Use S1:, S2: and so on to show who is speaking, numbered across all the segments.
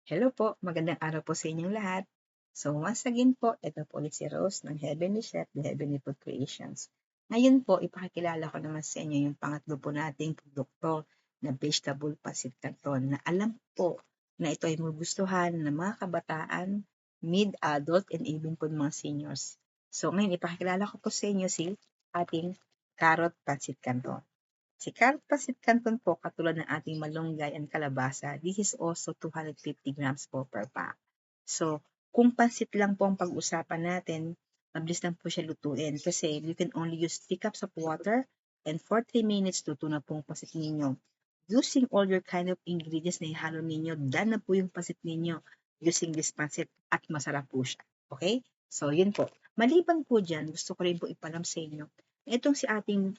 S1: Hello po, magandang araw po sa inyong lahat. So once again po, ito po ulit si Rose ng Heavenly Chef, The Heavenly Food Creations. Ngayon po, ipakikilala ko naman sa inyo yung pangatlo po nating produkto na vegetable pancit canton na alam po na ito ay magugustuhan ng mga kabataan, mid-adult, and even po mga seniors. So ngayon, ipakikilala ko po sa inyo si ating carrot pancit canton. Si carrot pancit canton po, katulad ng ating malunggay and kalabasa, this is also 250 grams po per pack. So, kung pansit lang po ang pag-usapan natin, mabilis lang po siya lutuin kasi you can only use 3 cups of water and for 3 minutes luto na po ang pansit ninyo. Using all your kind of ingredients na ihalo ninyo, done na po yung pansit ninyo using this pansit at masarap po siya. Okay? So, yun po. Maliban po dyan, gusto ko rin po ipalam sa inyo, itong si ating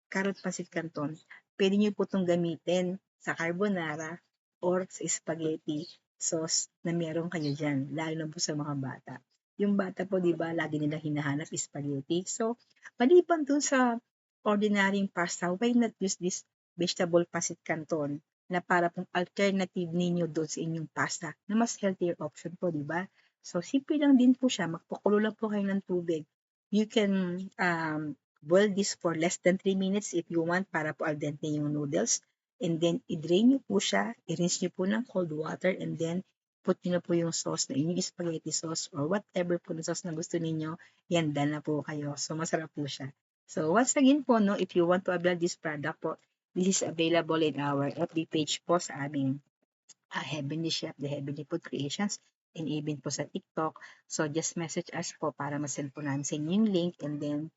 S1: carrot pancit canton, pwede nyo po itong gamitin sa carbonara or sa spaghetti sauce na meron kayo dyan, lalo na po sa mga bata. Yung bata po, di ba, lagi nila hinahanap spaghetti. So, maliban dun sa ordinary pasta, why not use this vegetable pancit canton na para pong alternative ninyo doon sa inyong pasta na mas healthier option po, di ba? So, simple lang din po siya. Magpakulo lang po kayo ng tubig. You can boil this for less than 3 minutes if you want para po al dente yung noodles. And then, i-drain nyo po siya, i-rinse nyo po ng cold water, and then, put nyo na po yung sauce na inyong spaghetti sauce or whatever po na sauce na gusto ninyo, yan, done na po kayo. So, masarap po siya. So, once again po, no, if you want to avail this product po, this is available in our FB page po sa aming Heavenly Chef, The Heavenly Food Creations, and even po sa TikTok. So, just message us po para masend po namin sa inyo yung link and then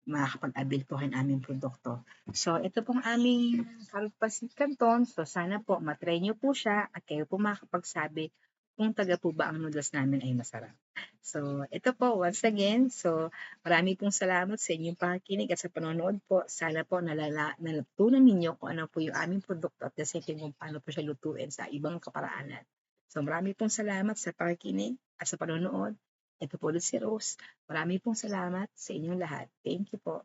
S1: makakapag-avail po kayo ng aming produkto. So, ito pong aming carrot pancit canton. So, sana po matry nyo po siya at kayo po makakapagsabi kung taga po ba ang noodles namin ay masarap. So, ito po once again. So, marami pong salamat sa inyong pakikinig at sa panonood po. Sana po natutunan ninyo kung ano po yung aming produkto at the same time kung paano po siya lutuin sa ibang kaparaanan. So, marami pong salamat sa pakikinig at sa panonood. Ito po ulit si Rose. Marami pong salamat sa inyong lahat. Thank you po.